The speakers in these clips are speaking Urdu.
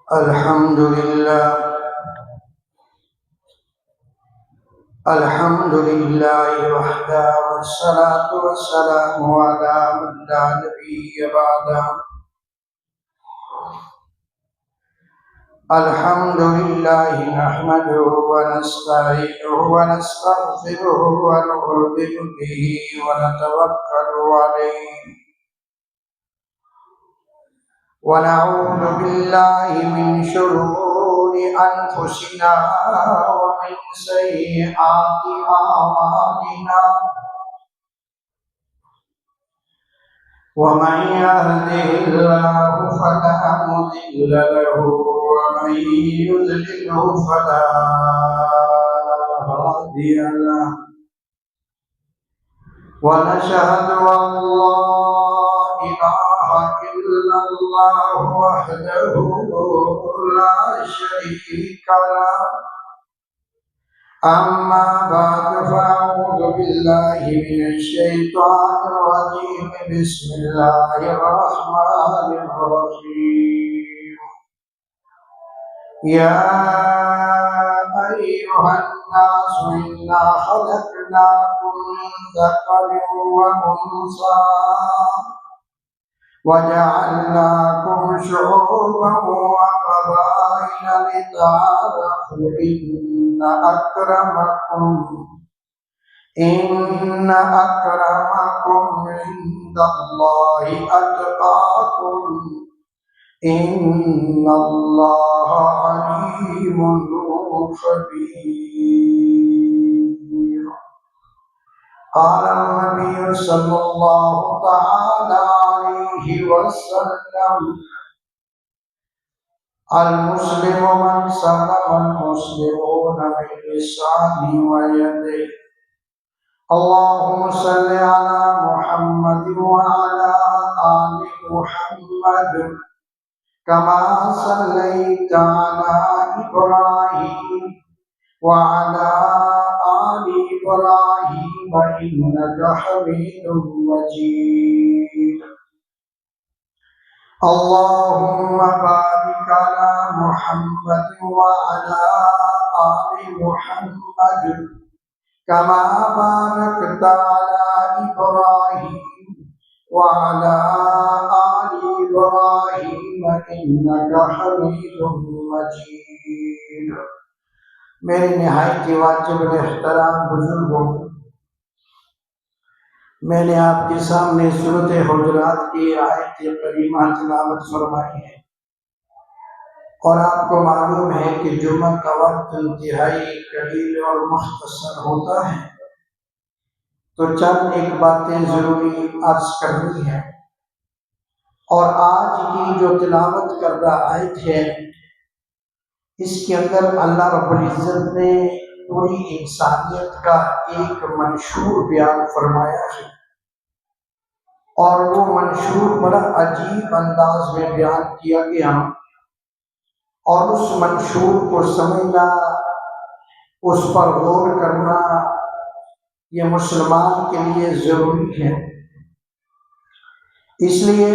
الحمد لله الحمد لله وحده والصلاة والسلام على من لا نبي بعده. الحمد لله نحمده ونستعينه ونستغفره ونؤمن به ونتوكل عليه ونعوذ بالله من شرور أنفسنا ومن سيئات أعمالنا ومن يهده الله فلا مضل له ومن يضلله فلا هادي له ونشهد أن لا إله إلا الله وحده لا شريك له. أما بعد فأعوذ بالله من الشيطان الرجيم. بسم الله الرحمن الرحيم. يا أيها الناس إنا خلقناكم من ذكر وأنثى وجعلناكم شعوبا وقبائل لتعارفوا إن أكرمكم عند الله أتقاكم إن الله عليم خبير. قال النبي صلى الله تعالى عليه وسلم: المسلم من سلم المسلمون من لسانه ويده. اللهم صل على محمد وعلى آل محمد كما صليت على إبراهيم وعلى آل إبراهيم إنك حميد مجيد. اللهم بارك على محمد وعلى آل محمد كما باركت على إبراهيم وعلى آل إبراهيم إنك حميد مجيد. میرے نہایت واجب الاحترام بزرگوں، میں نے آپ کے سامنے سورۃ حجرات کی آیت کریمہ تلاوت فرمائی ہے، اور آپ کو معلوم ہے کہ جمعہ کا وقت انتہائی قلیل اور مختصر ہوتا ہے، تو چند ایک باتیں ضروری عرض کرنی ہے. اور آج کی جو تلاوت کردہ آیت ہے، اس کے اندر اللہ رب العزت نے پوری انسانیت کا ایک منشور بیان فرمایا ہے، اور وہ منشور بڑا عجیب انداز میں بیان کیا گیا، اور اس منشور کو سمجھنا، اس پر غور کرنا یہ مسلمان کے لیے ضروری ہے. اس لیے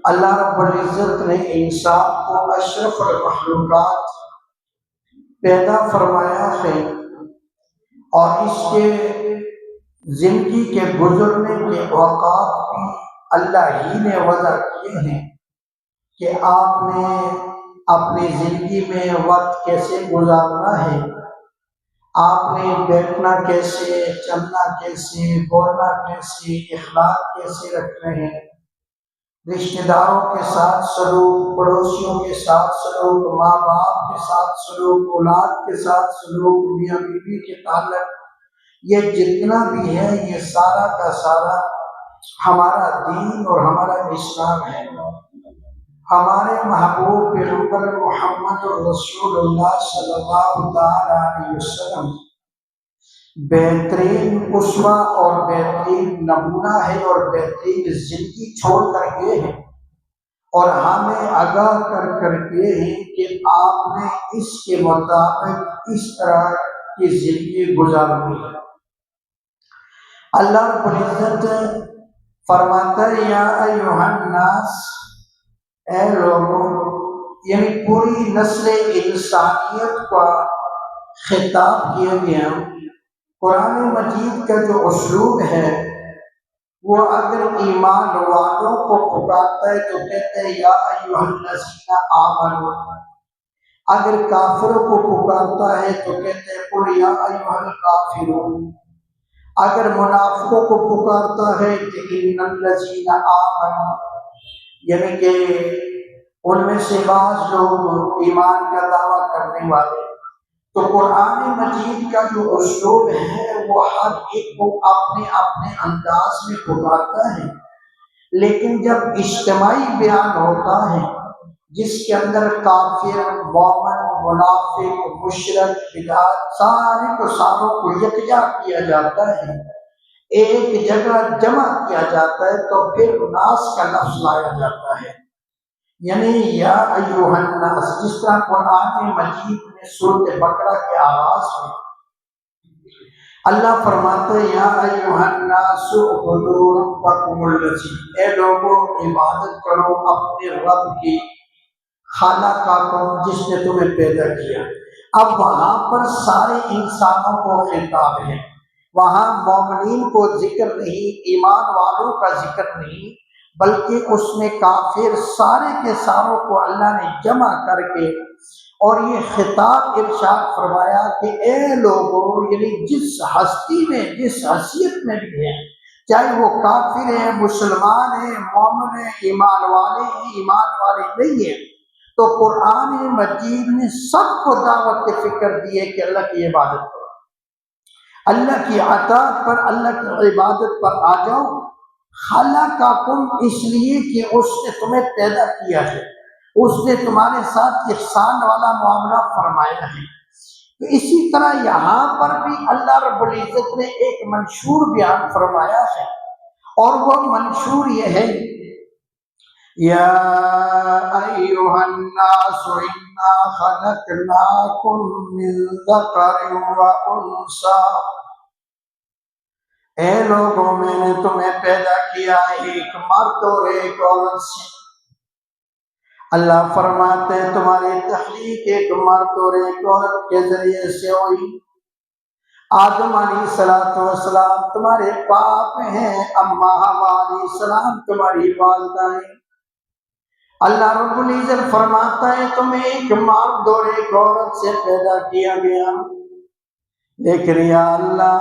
اللہ رب العزت نے انسان کو اشرف المخلوقات پیدا فرمایا ہے، اور اس کے زندگی کے گزرنے کے اوقات بھی اللہ ہی نے وضع کیے ہیں کہ آپ نے اپنی زندگی میں وقت کیسے گزارنا ہے، آپ نے بیٹھنا کیسے، چلنا کیسے، بولنا کیسے، اخلاق کیسے رکھنے ہیں، رشتہ داروں کے ساتھ سلوک، پڑوسیوں کے ساتھ سلوک، ماں باپ کے ساتھ سلوک، اولاد کے ساتھ سلوک، میاں بیوی کے تعلق، یہ جتنا بھی ہے یہ سارا کا سارا ہمارا دین اور ہمارا اسلام ہے. ہمارے محبوب پیغمبر محمد رسول اللہ صلی اللہ علیہ وسلم بہترین اسوہ اور بہترین نمونہ ہے، اور بہترین زندگی چھوڑ کر گئے ہیں، اور ہمیں آگاہ کر گئے ہیں کہ آپ نے اس کے مطابق اس طرح کی زندگی گزارنی ہے. اللہ رب العزت فرماتا ہے: یا ایھا الناس، اے لوگوں، یعنی پوری نسل انسانیت کا خطاب کیا گیا۔ قرآن مجید کا جو اسلوب ہے وہ اگر ایمان والوں کو پکارتا ہے تو کہتے ہیں یا ایھا الذین آمنوا، اگر کافروں کو پکارتا ہے تو کہتے ہیں قل یا ایھا الکافرون، اگر منافقوں کو پکارتا ہے کہ ان الذین آمنوا، یعنی کہ ان میں سے بعض لوگ ایمان کا دعویٰ کرنے والے۔ تو قرآن مجید کا جو اسلوب ہے وہ ہر ایک کو اپنے اپنے انداز میں پکارتا ہے، لیکن جب اجتماعی بیان ہوتا ہے جس کے اندر کافر، مومن، منافق، مشرک، بدعت سارے کو ساروں کو یکجا کیا جاتا ہے، ایک جگہ جمع کیا جاتا ہے، تو پھر ناس کا لفظ لایا جاتا ہے، یعنی یا ایھا الناس، جس طرح قرآن مجید میں سورۃ بقرہ کے آغاز میں اللہ فرماتے ہیں یا ایھا الناس اعبدوا ربکم الذی، اے لوگوں عبادت کرو اپنے رب کی، خالقکم، جس نے تمہیں پیدا کیا۔ اب وہاں پر سارے انسانوں کو خطاب ہے، وہاں مومنین کو ذکر نہیں، ایمان والوں کا ذکر نہیں، بلکہ اس میں کافر سارے کے ساروں کو اللہ نے جمع کر کے اور یہ خطاب ارشاد فرمایا کہ اے لوگوں، یعنی جس ہستی میں، جس حیثیت میں بھی ہیں، چاہے وہ کافر ہیں، مسلمان ہیں، مومن ہیں، ایمان والے ہیں، ایمان والے نہیں ہیں، تو قرآن مجید نے سب کو دعوت کے فکر دی ہے کہ اللہ کی عبادت کرو، اللہ کی اطاعت پر، اللہ کی عبادت پر آ جاؤ۔ خلقکم، اس لیے کہ اس نے تمہیں پیدا کیا ہے، اس نے تمہارے ساتھ احسان والا معاملہ فرمایا ہے۔ تو اسی طرح یہاں پر بھی اللہ رب العزت نے ایک منشور بیان فرمایا ہے، اور وہ منشور یہ ہے یا ایھا الناس انا خلقناکم من ذکر و انثی، اے لوگوں میں نے تمہیں پیدا کیا ایک مرد اور ایک عورت سے۔ اللہ فرماتے ہیں تمہاری تخلیق ایک مرد اور ایک عورت کے ذریعے سے ہوئی۔ آدم علیہ السلام تمہارے باپ ہیں، اماں حوا علیہ السلام تمہاری والدہ ہیں۔ اللہ رب العزت فرماتا ہے تمہیں ایک مرد اور ایک عورت سے پیدا کیا گیا، لیکن یا اللہ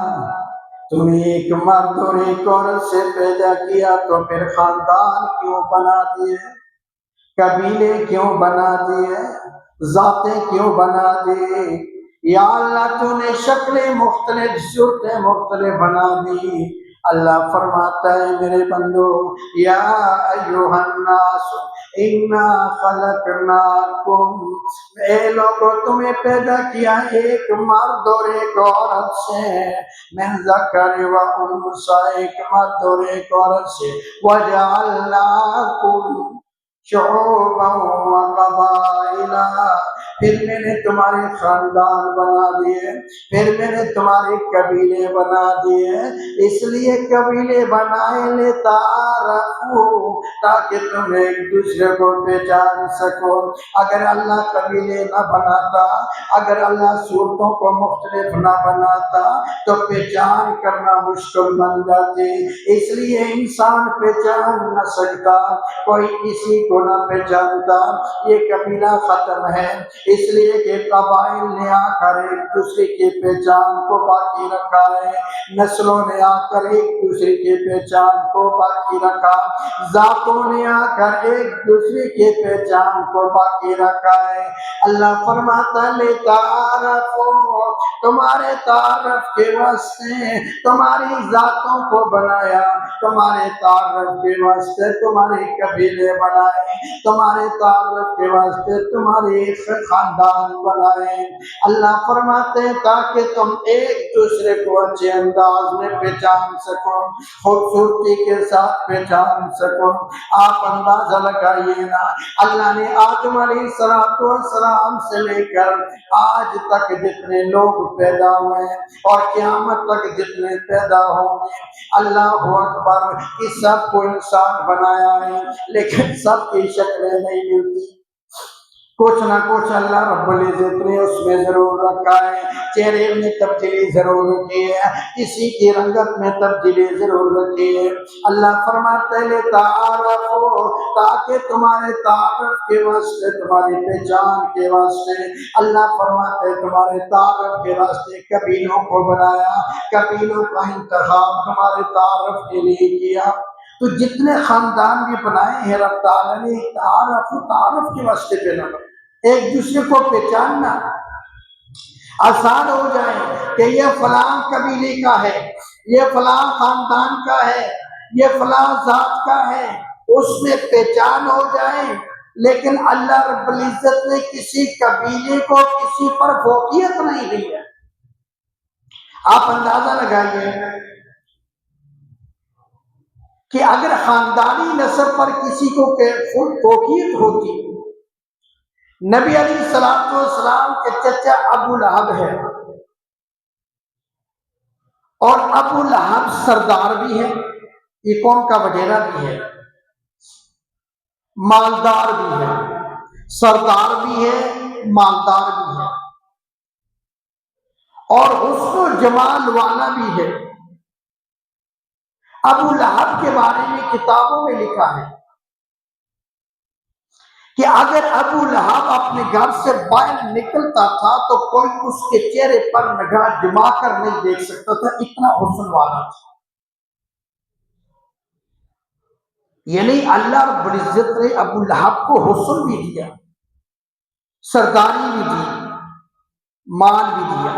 تمہیں ایک مرد اور ایک عورت سے پیدا کیا تو پھر خاندان کیوں بنا دیے، قبیلے کیوں بنا دیے، ذاتیں کیوں بنا دیے؟ یا اللہ تو نے شکلیں مختلف، صورتیں مختلف بنا دی۔ اللہ فرماتا ہے میرے بندو یا ایھا الناس انا خلقناکم، اے لوگوں تمہیں پیدا کیا ایک مرد اور ایک عورت سے، من ذکر و انثی، ایک مرد اور ایک عورت سے، وجعلناکم شعوبا و قبائل، پھر میں نے تمہارے خاندان بنا دیے، پھر میں نے تمہارے قبیلے بنا دیے، اس لیے قبیلے بنائے لتعارفوا، تاکہ تم ایک دوسرے کو پہچان سکو۔ اگر اللہ قبیلے نہ بناتا، اگر اللہ صورتوں کو مختلف نہ بناتا تو پہچان کرنا مشکل بن جاتی، اس لیے انسان پہچان نہ سکتا، کوئی کسی کو نہ پہچانتا، یہ قبیلہ ختم ہے، اس لیے کہ قبائل نے آ کر ایک دوسرے کی پہچان کو باقی رکھا ہے، نسلوں نے آ کر ایک دوسرے کی پہچان کو باقی رکھا، ذاتوں نے آ کر ایک دوسرے کی پہچان کو باقی رکھا ہے۔ اللہ فرماتا ہے لتعارفوا، تمہارے تعارف کے واسطے تمہاری ذاتوں کو بنایا، تمہارے تعارف کے واسطے تمہارے قبیلے بنائے، تمہارے تعارف کے واسطے تمہارے خاندان بنائے۔ اللہ فرماتے ہیں تاکہ تم ایک دوسرے کو اچھے انداز میں پہچان سکو، خوبصورتی کے ساتھ پہچان سکو۔ آپ اندازہ لگائیے نا، اللہ نے آدم علیہ السلام سے لے کر آج تک جتنے لوگ پیدا ہوئے اور قیامت تک جتنے پیدا ہوں گے، اللہ اکبر، اس سب کو انسان بنایا ہے، لیکن سب کی شکلیں نہیں ملتی۔ کچھ نہ کچھ اللہ رب العزت نے اس میں ضرور رکھا ہے، چہرے میں تبدیلی ضرور رکھی ہے، کسی کی رنگت میں تبدیلی ضرور رکھی ہے۔ اللہ فرماتے ہیں تعارفو، تاکہ تمہارے تعارف کے واسطے، تمہاری پہچان کے واسطے، اللہ فرماتے ہیں تمہارے تعارف کے واسطے قبیلوں کو بنایا، قبیلوں کا انتخاب تمہارے تعارف کے لیے کیا۔ تو جتنے خاندان بھی بنائے ہیں رب تعالیٰ نے تعارف کے واسطے بنا، ایک دوسرے کو پہچاننا آسان ہو جائے کہ یہ فلاں قبیلے کا ہے، یہ فلاں خاندان کا ہے، یہ فلاں ذات کا ہے، اس میں پہچان ہو جائے۔ لیکن اللہ رب العزت نے کسی قبیلے کو کسی پر فوقیت نہیں دی ہے۔ آپ اندازہ لگائیے کہ اگر خاندانی نسب پر کسی کو فوقیت ہوتی، نبی علیہ السلام کے چچا ابو لہب ہے، اور ابو لہب سردار بھی ہے، یہ قوم کا وڈیرا بھی ہے، مالدار بھی ہے، سردار بھی ہے، مالدار بھی ہے، اور حسن و جمال والا بھی ہے۔ ابو لہب کے بارے میں کتابوں میں لکھا ہے کہ اگر ابو لہب اپنے گھر سے باہر نکلتا تھا تو کوئی اس کے چہرے پر نگاہ جما کر نہیں دیکھ سکتا تھا، اتنا حسن والا تھا۔ یعنی اللہ رب العزت نے ابو لہب کو حسن بھی دیا، سرداری بھی دی، مال بھی دیا،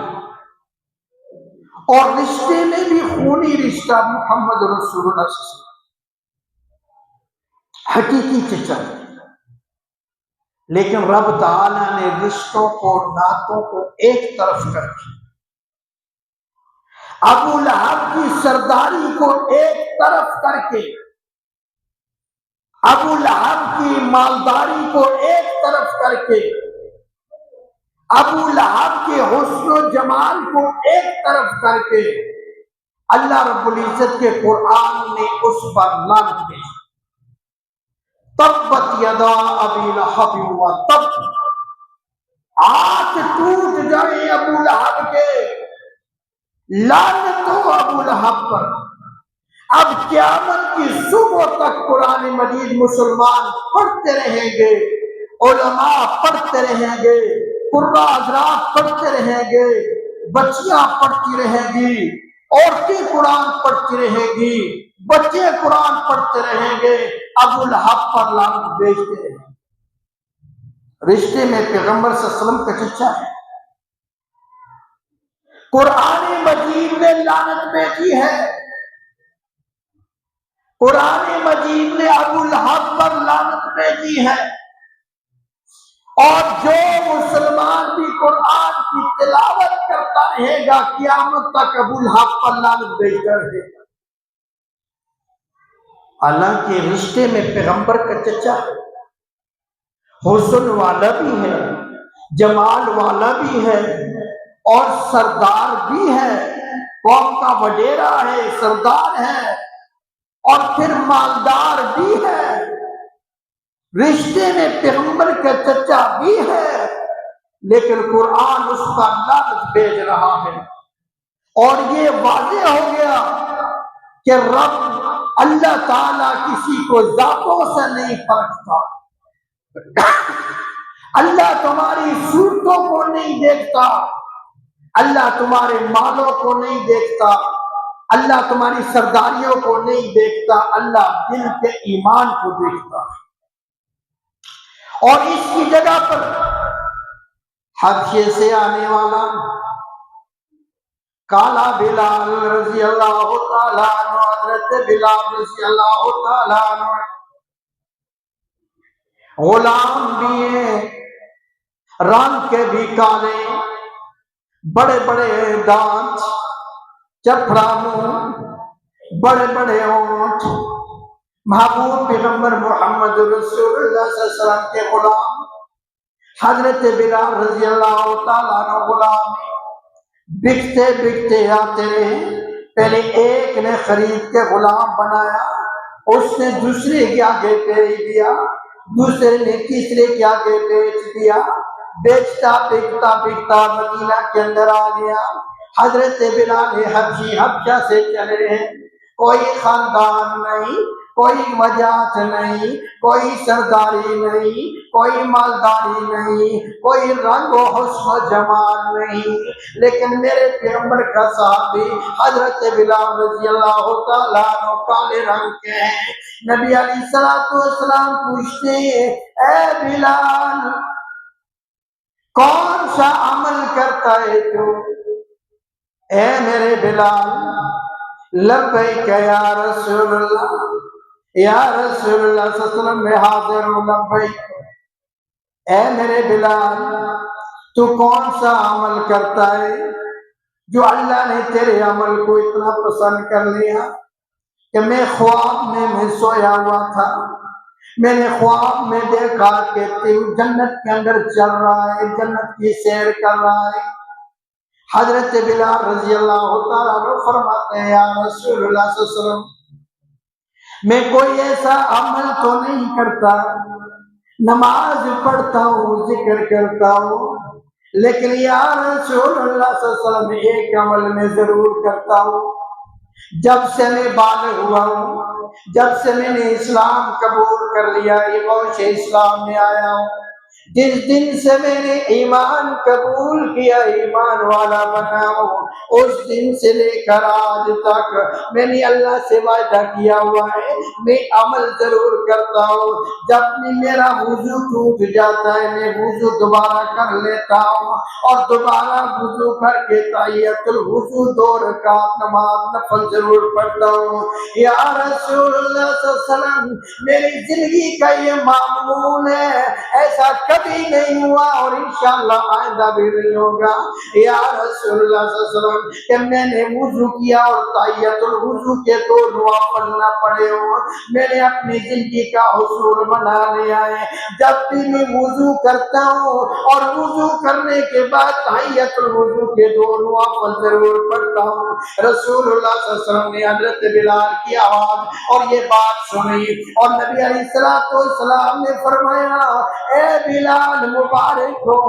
اور رشتے میں بھی خونی رشتہ محمد رسول اللہ صلی اللہ علیہ وسلم، حقیقی چچا۔ لیکن رب تعالیٰ نے رشتوں کو، ناتوں کو ایک طرف کر کے، ابو لہب کی سرداری کو ایک طرف کر کے، ابو لہب کی مالداری کو ایک طرف کر کے، ابو لہب کے حسن و جمال کو ایک طرف کر کے، اللہ رب العزت کے قرآن نے اس پر لعنت بھیجی۔ تبت یدا ابی لہب وتب، ہاتھ ٹوٹ جائے ابو لہب کے، لعنت ہو ابو لہب پر۔ اب قیامت کی صبح تک قرآن مجید مسلمان پڑھتے رہیں گے، علماء پڑھتے رہیں گے، قراء حضرات پڑھتے رہیں گے، بچیاں پڑھتی رہیں گی، عورتیں قرآن پڑھتی رہیں گی، بچے قرآن پڑھتے رہیں گے، ابو لہب پر لعنت بھیجتے رہیں گے۔ رشتے میں پیغمبر صلی اللہ علیہ وسلم کا چچا ہے، قرآن مجید نے لعنت بھیجی ہے، قرآن مجید نے ابو لہب پر لعنت بھیجی ہے، اور جو مسلمان بھی قرآن کی تلاوت کرتا رہے گا قیامت تک ابو لہب پر لعنت بھیجتا رہے گا۔ حالانکہ رشتے میں پیغمبر کا چچا ہے، حسن والا بھی ہے، جمال والا بھی ہے، اور سردار بھی ہے، قوم کا وڈیرا ہے، سردار ہے، اور پھر مالدار بھی ہے، رشتے میں پیغمبر کا چچا بھی ہے، لیکن قرآن اس پر لعنت بھیج رہا ہے۔ اور یہ واضح ہو گیا کہ رب اللہ تعالیٰ کسی کو ذاتوں سے نہیں پرکھتا، اللہ تمہاری صورتوں کو نہیں دیکھتا، اللہ تمہارے مالوں کو نہیں دیکھتا، اللہ تمہاری سرداریوں کو نہیں دیکھتا، اللہ دل کے ایمان کو دیکھتا ہے۔ اور اس کی جگہ پر حبشے سے آنے والا کالا بلال رضی اللہ تعالیٰ عنہ، حضرت بلال رضی اللہ تعالیٰ عنہ غلام بھی ہیں، رنگ کے بھی کالے، بڑے بڑے دانت، چپڑا منہ، بڑے بڑے ہونٹ، محبوب پیغمبر محمد رسول اللہ صلی اللہ علیہ وسلم کے غلام حضرت بلال رضی اللہ تعالیٰ عنہ غلام بکتے بکتے آتے رہے۔ پہلے ایک نے خرید کے غلام بنایا، اس نے دوسرے کے آگے بھیج دیا، دوسرے نے تیسرے کے آگے بیچ دیا، بیچتا بکتا مدینہ کے اندر آ گیا۔ حضرت بلال حبشی حبشہ سے چلے ہیں، کوئی خاندان نہیں، کوئی وجاہت نہیں، کوئی سرداری نہیں، کوئی مالداری نہیں، کوئی رنگ و حسن و جمال نہیں، لیکن میرے پیغمبر کا صحابی حضرت بلال رضی اللہ تعالیٰ عنہ کالے رنگ کے ہیں۔ نبی علیہ السلام پوچھتے ہیں، اے بلال کون سا عمل کرتا ہے تو؟ اے میرے بلال، لبیک یا رسول اللہ، یا رسول اللہ صلی اللہ علیہ وسلم میں حاضر ہوں، لبیک۔ اے میرے بلال تو کون سا عمل کرتا ہے جو اللہ نے تیرے عمل کو اتنا پسند کر لیا کہ میں خواب میں سویا ہوا تھا، میں نے خواب میں دیکھا کہ تو جنت کے اندر چل رہا ہے، جنت کی سیر کر رہا ہے۔ حضرت بلال رضی اللہ تعالیٰ عنہ فرماتے ہیں، یا رسول اللہ صلی اللہ علیہ وسلم میں کوئی ایسا عمل تو نہیں کرتا، نماز پڑھتا ہوں، ذکر کرتا ہوں، لیکن یا رسول اللہ صلی اللہ علیہ وسلم ایک عمل میں ضرور کرتا ہوں۔ جب سے میں بالغ ہوا ہوں، جب سے میں نے اسلام قبول کر لیا، ایمان سے اسلام میں آیا ہوں، جس دن سے میں نے ایمان قبول کیا، ایمان والا بنا ہوں، اس دن سے لے کر آج تک میں نے اللہ سے وعدہ کیا ہوا ہے میں عمل ضرور کرتا ہوں۔ جب بھی میرا وضو ٹوٹ جاتا ہے میں وضو دوبارہ کر لیتا ہوں اور دوبارہ وضو کر کے تحیۃ الوضو 2 رکعت نماز نفل ضرور پڑھتا ہوں۔ یا رسول اللہ صلی اللہ علیہ وسلم میری زندگی کا یہ معمول ہے، ایسا کبھی نہیں ہوا اور انشاءاللہ آئندہ بھی نہیں ہوگا۔ یا رسول اللہ صلی اللہ علیہ وسلم کہ میں نے وضو کیا اور تحیۃ الوضو کے 2 نوافل نہ پڑھے ہوں، میں نے اپنی زندگی کا حصول بنا لیا ہے۔ جب بھی میں وضو کرتا ہوں اور وضو کرنے کے بعد تحیۃ الوضو کے 2 نوافل ضرور پڑھتا ہوں۔ رسول اللہ صلی اللہ علیہ وسلم نے حضرت بلال کی آواز اور یہ بات سنی اور نبی علیہ السلام نے فرمایا، اے بلال مبارک ہو،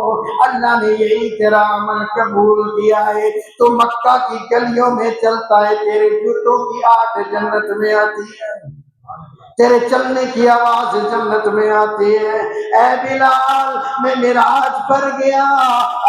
اللہ نے یہی تیرا عمل قبول کیا ہے، تو مکہ کی گلیوں میں چلتا ہے، تیرے جوتوں کی آٹھ جنت میں آتی ہے، تیرے چلنے کی آواز جنت میں آتی ہے۔ اے بلال میں معراج پر گیا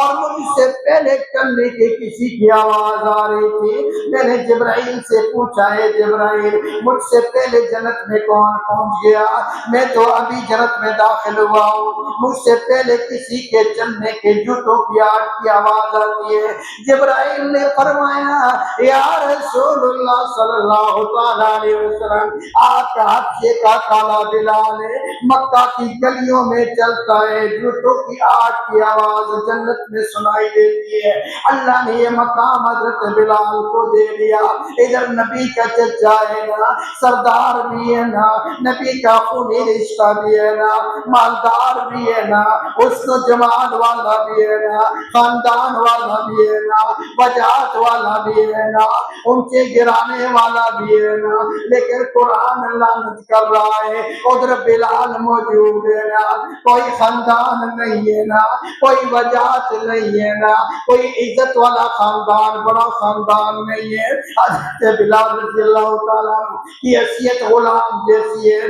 اور مجھ سے پہلے چلنے کی کسی کی آواز آ رہی تھی، میں نے جبرائیل سے پوچھا، ہے جبرائیل مجھ سے پہلے جنت میں کون پہنچ گیا؟ میں تو ابھی جنت میں داخل ہوا ہوں، مجھ سے پہلے کسی کے چلنے کے جوتوں کی آٹھ کی آواز آتی ہے۔ جبرائیل نے فرمایا، یا رسول اللہ صلی اللہ علیہ وسلم آپ کا حبشے کا کالا بلال ہے، مکہ کی گلیوں میں چلتا ہے، جوتوں کی آٹھ کی آواز جنت میں سنائی دیتی ہے۔ اللہ نے یہ مقام حضرت بلال کو دے دیا۔ ادھر نبی کا چچا ہے نا، سردار بھی ہے نا، نبی کا خونی رشتہ بھی ہے نا، مالدار بھی ہے نا، حسن و جمال والا بھی ہے نا، خاندان والا بھی ہے نا، وجاہت والا بھی ہے نا، اونچے گرانے والا بھی ہے نا، لیکن قرآن لعنت کر رہا ہے ادھر بلال موجود ہے نا، کوئی خاندان نہیں ہے نا، کوئی وجاہت نہیں ہے نا، کوئی عزت والا خاندان بڑا خاندان نہیں ہے۔ حضرت بلال رضی اللہ تعالیٰ کی حیثیت غلام جیسی ہے،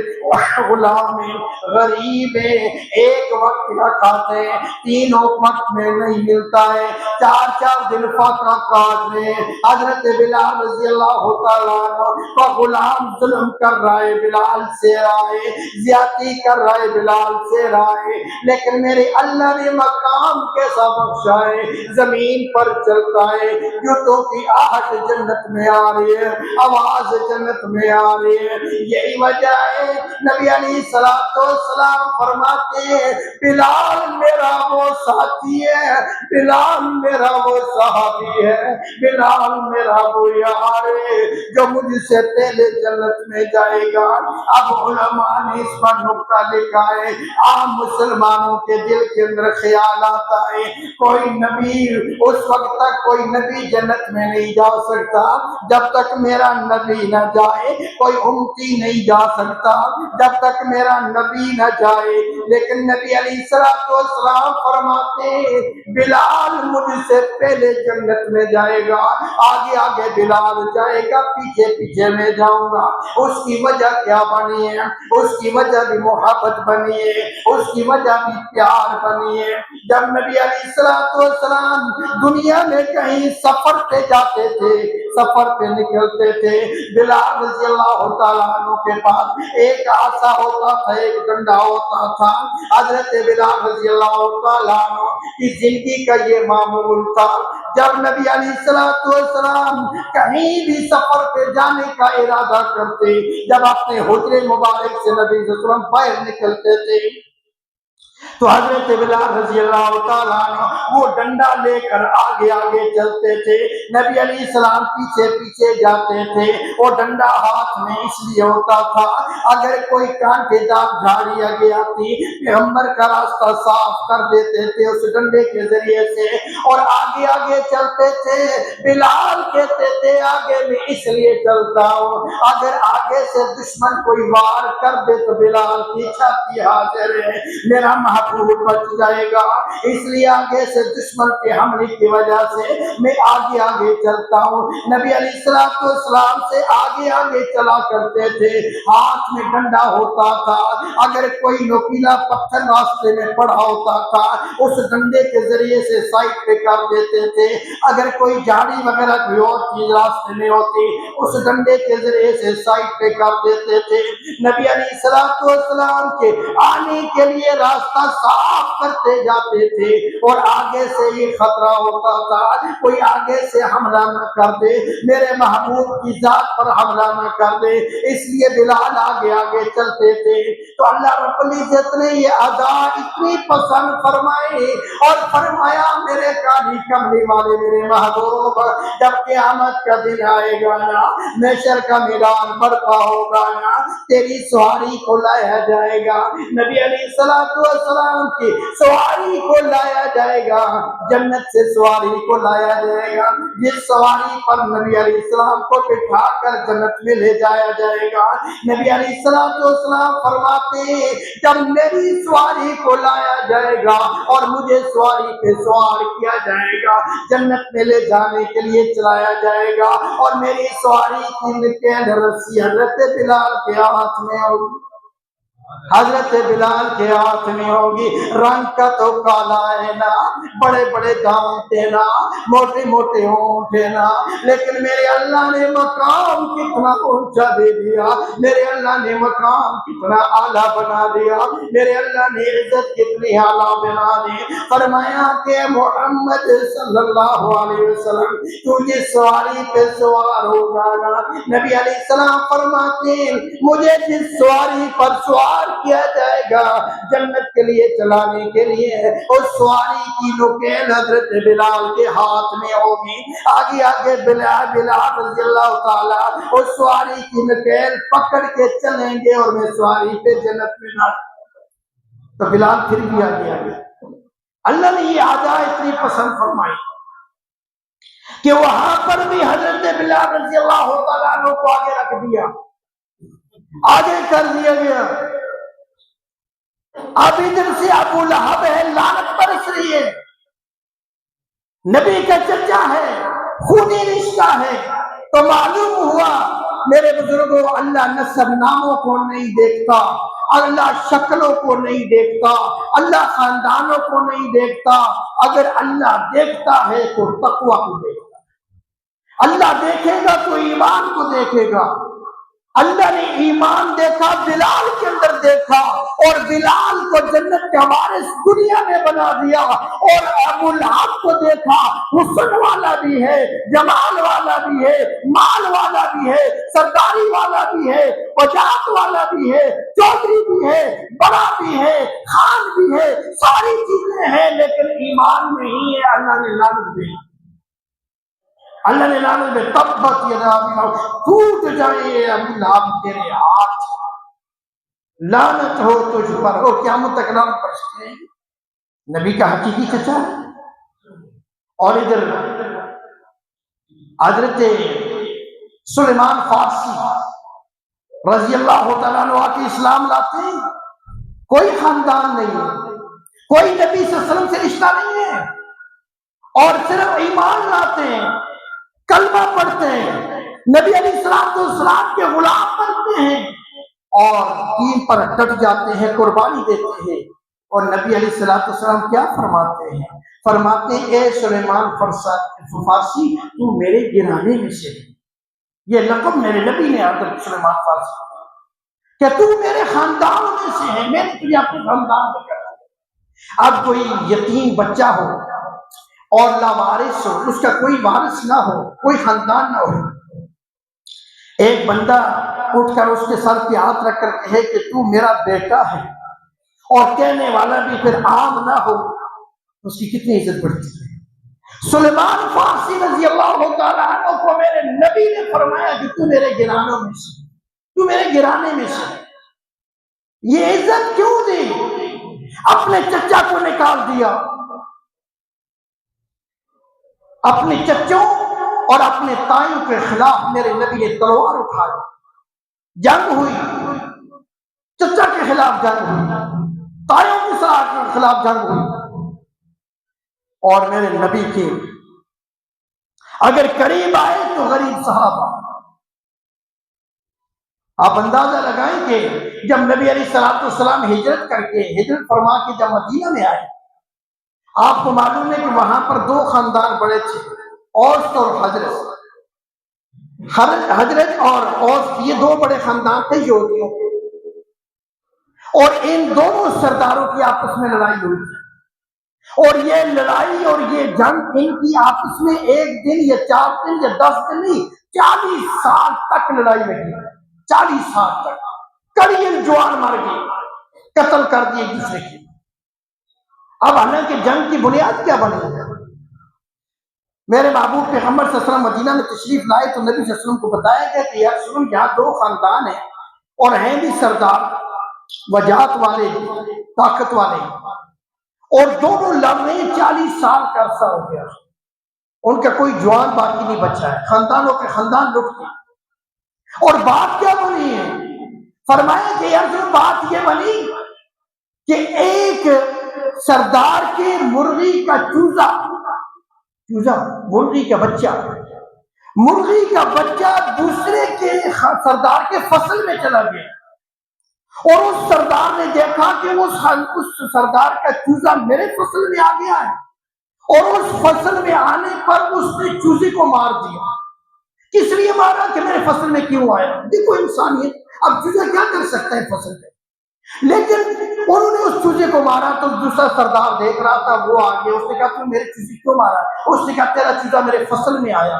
غلام ہے، غریب ہے، ایک وقت کا کھاتے ہیں، 3 وقت میں نہیں ملتا ہے، 4 دن فاقہ کاٹ رہے ہیں۔ حضرت بلال رضی اللہ تعالیٰ کا غلام ظلم کر رہا ہے، بلال سے رہا ہے، زیادتی کر رہا ہے، بلال سے رہا ہے، لیکن میرے اللہ نے مقام کیسا بخشا ہے، زمین پر چلتا ہے، جوتوں کی آہٹ جنت میں آ رہی ہے، آواز جنت میں آ رہی ہے۔ یہی وجہ ہے نبی علیہ السلام فرماتے ہیں، بلال میرا وہ ساتھی ہے، بلال میرا وہ صحابی ہے، بلال میرا وہ یار ہے جو مجھ سے پہلے جنت میں جائے گا۔ اب علماء نے اس پر نقطہ لکھا ہے، عام مسلمانوں کے دل کے اندر خیال آتا ہے کوئی نبی اس وقت تک کوئی نبی جنت میں نہیں جا سکتا جب تک میرا نبی نہ جائے، کوئی امتی نہیں جا سکتا جب تک میرا نبی نہ جائے۔ لیکن نبی علیہ السلام فرماتے بلال مجھ سے پہلے جنت میں جائے گا، آگے آگے بلال جائے گا، پیچھے پیچھے میں جاؤں گا۔ اس کی وجہ کیا بنی ہے؟ اس کی وجہ بھی محبت بنی ہے، اس کی وجہ بھی پیار بنی ہے۔ جب نبی علیہ السلام دنیا میں کہیں سفر پہ جاتے تھے، سفر پہ نکلتے تھے، بلال رضی اللہ تعالیٰ عنہ کے پاس ایک عصا ہوتا تھا، ایک ڈنڈا ہوتا تھا۔ حضرت بلال رضی اللہ تعالیٰ عنہ کی زندگی کا یہ معمول تھا، جب نبی علیہ السلام کہیں بھی سفر پہ جانے کا ارادہ کرتے، جب اپنے حجرے مبارک سے نبی صلی اللہ علیہ وسلم باہر نکلتے تھے تو حضرت بلال رضی اللہ تعالیٰ عنہ وہ ڈنڈا لے کر آگے آگے چلتے تھے، نبی علیہ السلام پیچھے پیچھے جاتے تھے۔ وہ ڈنڈا ہاتھ میں اس لیے ہوتا تھا اگر کوئی کانٹے دار جھاڑی آگے آتی، پیغمبر کا راستہ صاف کر دیتے تھے اس ڈنڈے کے ذریعے سے، اور آگے آگے چلتے تھے۔ بلال کہتے تھے آگے میں اس لیے چلتا ہوں اگر آگے سے دشمن کوئی وار کر دے تو بلال کی چھاتی حاضر ہے، میرا محبوب بچ جائے گا، اس لیے آگے سے دشمن کے حملے کی وجہ سے میں آگے آگے چلتا ہوں۔ نبی علیہ السلام سے آگے آگے چلا کرتے تھے، ہاتھ میں ڈنڈا ہوتا تھا، اگر کوئی نوکیلا پتھر راستے میں پڑا ہوتا تھا اس ڈنڈے کے ذریعے سے سائڈ پہ کر دیتے تھے، اگر کوئی جھاڑی وغیرہ کوئی اور چیز راستے میں ہوتی اس ڈنڈے کے ذریعے سے سائڈ پہ کر دیتے تھے۔ نبی علیہ السلام کے آنے کے لیے راستہ صاف کرتے جاتے تھے، اور آگے سے یہ خطرہ ہوتا تھا کوئی آگے سے حملہ نہ کر دے، میرے محبوب کی ذات پر حملہ نہ کر دے، اس لیے بلال آگے آگے چلتے تھے۔ تو اللہ رب العزت نے یہ ادا اتنی پسند فرمائی اور فرمایا میرے کالی کملی والے میرے محبوب، جب قیامت کا دن آئے گا نا، محشر کا میدان برپا ہوگا نا، تیری سواری کو لایا جائے گا، نبی علیہ السلام کی سواری کو لایا جائے گا، جنت سے سواری کو لایا جائے گا، جس سواری پر نبی علیہ السلام کو بٹھا کر جنت میں لے جایا جائے گا۔ نبی علیہ السلام فرماتے ہیں جب میری سواری کو لایا جائے گا اور مجھے سواری پہ سوار کیا جائے گا، جنت میں لے جانے کے لیے چلایا جائے گا، اور میری سواری کی نکیل رسی حضرت بلال کے ہاتھ میں ہوگی، حضرت بلال کے ہاتھ میں ہوگی۔ رنگ کا تو کالا ہے نا، بڑے بڑے دانت ہے نا، موٹے موٹے ہونٹ ہے نا، لیکن میرے اللہ نے مقام کتنا اونچا دے دیا، میرے اللہ نے مقام کتنا اعلیٰ بنا دیا، میرے اللہ نے عزت کتنی اعلیٰ بنا دی۔ فرمایا کہ محمد صلی اللہ علیہ وسلم تو جس سواری پہ سوار ہوگا نا، نبی علیہ السلام فرماتے ہیں مجھے جس سواری پر سوار کیا جائے گا جنت کے لیے چلانے کے لیے، اس سواری کی نکیل حضرت بلال کے ہاتھ میں ہوگی، آگے آگے بلال رضی اللہ تعالیٰ اس سواری کی نکیل پکڑ کے چلیں گے اور میں سواری پہ جنت میں نہ، تو بلال پھر بھی آگے آگے۔ اللہ نے یہ ادا اتنی پسند فرمائی کہ وہاں پر بھی حضرت بلال رضی اللہ تعالیٰ عنہ کو آگے رکھ دیا، آگے کر دیا گیا۔ اب ادھر سے ابو لہب ہے، لعنت برس رہی ہے، نبی کا چچا ہے، خونی رشتہ ہے، تو معلوم ہوا میرے بزرگوں اللہ نسب ناموں کو نہیں دیکھتا، اللہ شکلوں کو نہیں دیکھتا، اللہ خاندانوں کو نہیں دیکھتا، اگر اللہ دیکھتا ہے تو تقوی کو دیکھتا ہے، اللہ دیکھے گا تو ایمان کو دیکھے گا۔ اللہ نے ایمان دیکھا بلال کے اندر دیکھا، اور بلال کو جنت کے وارث دنیا میں بنا دیا، اور ابو لہب کو دیکھا حسن والا بھی ہے، جمال والا بھی ہے، مال والا بھی ہے، سرداری والا بھی ہے، وجاہت والا بھی ہے، چودھری بھی ہے، بڑا بھی ہے، خان بھی ہے، ساری چیزیں ہیں، لیکن ایمان نہیں ہے۔ اللہ نے لعنت دی، اللہ نے لعنت میں تبت یدا ٹوٹ جائے ابو لہب تیرے ہاتھ، لعنت ہو تجھ پر، اور قیامت تک لعنت برستے ہیں۔ نبی کا حقیقی چچا ہے، اور ادھر حضرت سلیمان فارسی رضی اللہ تعالیٰ عنہ آ کے اسلام لاتے ہیں. کوئی خاندان نہیں، کوئی نبی صلی اللہ علیہ وسلم سے رشتہ نہیں ہے، اور صرف ایمان لاتے ہیں، کلمہ پڑھتے ہیں، نبی علیہ السلام کے غلام بنتے ہیں اور دین پر ڈٹ جاتے ہیں، قربانی دیتے ہیں. اور نبی علیہ السلام کیا فرماتے ہیں؟ فرماتے ہیں اے سلیمان فارسی تو میرے گھرانے میں سے، یہ لقب میرے نبی نے حضرت سلیمان فارسی کہ تو میرے خاندان میں سے ہے، میں نے تجھے اپنے خاندان میں کر دیا. اب کوئی یتیم بچہ ہو اور لاوارث ہو، اس کا کوئی وارث نہ ہو، کوئی خاندان نہ ہو، ایک بندہ اٹھ کر اس کے سر پہ ہاتھ رکھ کر کہے کہ تو میرا بیٹا ہے، اور کہنے والا بھی پھر عام نہ ہو، اس کی کتنی عزت بڑھتی ہے. سلیمان فارسی رضی اللہ تعالیٰ عنہ کو میرے نبی نے فرمایا کہ تو میرے گھرانوں میں سے، تو میرے گھرانے میں سے. یہ عزت کیوں دی؟ اپنے چچا کو نکال دیا، اپنے چچوں اور اپنے تائیوں کے خلاف میرے نبی نے تلوار اٹھائی، جنگ ہوئی، چچا کے خلاف جنگ ہوئی، تائیوں کے خلاف جنگ ہوئی. اور میرے نبی کے اگر قریب آئے تو غریب صحابہ. آپ اندازہ لگائیں کہ جب نبی علیہ السلام ہجرت کر کے ہجرت فرما کے جب مدینہ میں آئے، آپ کو معلوم ہے کہ وہاں پر دو خاندان بڑے تھے، اوس اور حضرت. حضرت اور اوس یہ دو بڑے خاندان تھے یہودیوں کے، اور ان دونوں سرداروں کی آپس میں لڑائی ہوئی تھی. اور یہ لڑائی اور یہ جنگ ان کی آپس میں ایک دن یا 4 دن یا 10 دن نہیں، 40 سال تک لڑائی لگی. 40 سال تک کڑی جوان مر گئی، قتل کر دیے ایک دوسرے کی. اب حالانکہ جنگ کی بنیاد کیا بنی ہے؟ میرے محبوب پیغمبر صلی اللہ علیہ وسلم مدینہ میں تشریف لائے تو نبی صلی اللہ علیہ وسلم کو بتایا گیا کہ یا رسول اللہ یہاں دو خاندان ہیں اور ہیں بھی سردار، وجاہت والے، طاقت والے، اور دونوں لڑ رہے ہیں. 40 سال کا عرصہ ہو گیا، ان کا کوئی جوان باقی نہیں بچا ہے، خاندانوں کے خاندان لٹ گئے. اور بات کیا بنی ہے؟ فرمایا کہ یار جو بات یہ بنی کہ ایک سردار کے مرغی کا چوزا، مرغی کا بچہ دوسرے کے سردار کے فصل میں چلا گیا، اور اس سردار نے دیکھا کہ اس سردار کا چوزا میرے فصل میں آ گیا ہے، اور اس فصل میں آنے پر اس نے چوزے کو مار دیا. کس لیے مارا؟ کہ میرے فصل میں کیوں آیا. دیکھو انسانیت، اب چوزا کیا کر سکتا ہے فصل میں؟ لیکن انہوں نے اس چوزے کو مارا تو دوسرا سردار دیکھ رہا تھا، وہ آ گیا، اس نے کہا تم میرے چوزے کیوں مارا؟ اس نے کہا تیرا چوزا میرے فصل میں آیا.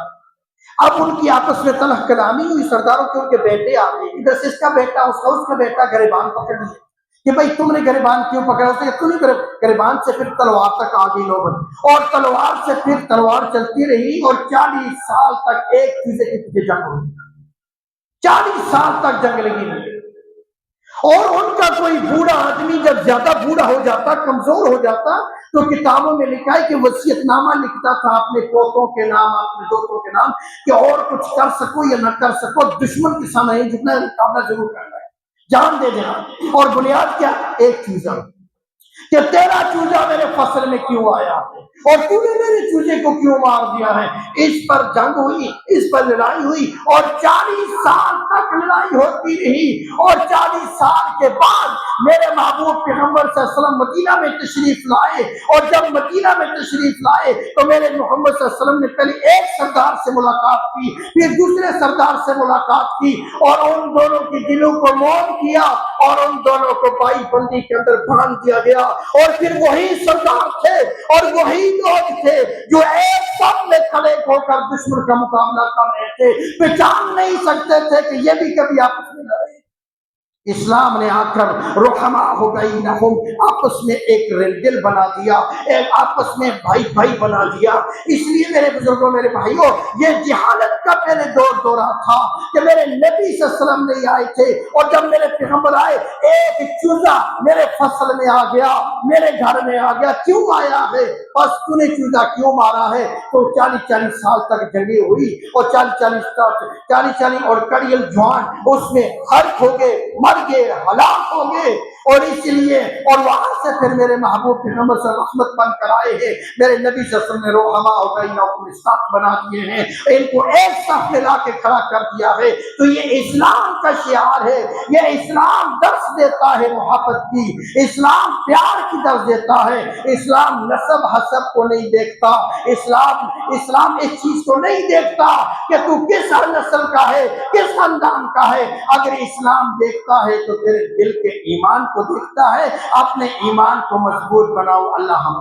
اب ان کی آپس میں تلخ کلامی ہوئی، سرداروں کے ان کے بیٹے آ گئے، ادھر سے اس کا بیٹا، اس کا بیٹا گریبان پکڑ لیے کہ بھائی تم نے گریبان کیوں پکڑا؟ اس نے کہا تو نہیں، گریبان سے پھر تلوار تک آ گئی نوبت، اور تلوار سے پھر تلوار چلتی رہی، اور 40 سال تک ایک چیزیں کے پیچھے جنگ ہوئی. 40 سال تک جنگ لگی ہوئی. اور ان کا کوئی بوڑھا آدمی جب زیادہ بوڑھا ہو جاتا، کمزور ہو جاتا، تو کتابوں میں لکھا ہے کہ وصیت نامہ لکھتا تھا اپنے پوتوں کے نام، اپنے دوستوں کے نام، کہ اور کچھ کر سکو یا نہ کر سکو، دشمن کے سامنے جتنا مقابلہ ضرور کرنا ہے، جان دے دینا. اور بنیاد کیا؟ ایک چوزا، کہ تیرا چوزا میرے فصل میں کیوں آیا ہے اور تو نے میرے چوزے کو کیوں مار دیا ہے. اس پر جنگ ہوئی، اس پر لڑائی ہوئی، اور 40 سال تک لڑائی ہوتی رہی. اور 40 سال کے بعد میرے محبوب پیغمبر صلی اللہ علیہ وسلم مدینہ میں تشریف لائے، اور جب مدینہ میں تشریف لائے تو میرے محمد صلی اللہ علیہ وسلم نے پہلے ایک سردار سے ملاقات کی، پھر دوسرے سردار سے ملاقات کی، اور ان دونوں کے دلوں کو موم کیا، اور ان دونوں کو بائی بندی کے اندر باندھ دیا گیا. اور پھر وہی سردار تھے اور وہی لوگ تھے جو ایک سب میں کھڑے ہو کر دشمن کا مقابلہ کر رہے تھے، پہچان نہیں سکتے تھے کہ یہ بھی کبھی آپس میں لڑے. اسلام نے آ کر رحمہ ہو گئی نہم، آپس میں ایک دل بنا دیا، ایک آپس میں بھائی بنا دیا. اس لیے میرے بزرگوں، میرے بھائیوں، یہ جہالت کا پہلے دورہ تھا کہ میرے نبی صلی اللہ علیہ وسلم نہیں آئے تھے، اور جب میرے پیغمبر آئے ایک چوزا میرے فصل میں آ گیا، میرے گھر میں آ گیا. کیوں آیا ہے؟ بس تو نے چوزا کیوں مارا ہے؟ تو 40 سال تک جنگیں ہوئی اور 40 اور کڑیل جوان اس میں غرق ہو گئے، مر گئے، ہلاک ہو گئے۔ اور اس لیے اور وہاں سے پھر میرے محبوب پیغمبر صلی اللہ علیہ وسلم رحمت بن کر آئے ہیں، میرے نبی صلی اللہ علیہ وسلم نے روحما اور بینہم صف بنا دیے ہیں، ان کو ایک صف میں لا کے کھڑا کر دیا ہے۔ تو یہ اسلام کا شعار ہے، یہ اسلام درس دیتا ہے محبت کی، اسلام پیار کی درس دیتا ہے، اسلام نسب حسب کو نہیں دیکھتا، اسلام اس چیز کو نہیں دیکھتا کہ تو کس نسل کا ہے، کس خاندان کا ہے۔ اگر اسلام دیکھتا ہے تو تیرے دل کے ایمان کو دیکھتا ہے۔ اپنے ایمان کو مضبوط بناؤ۔ اللہ ہم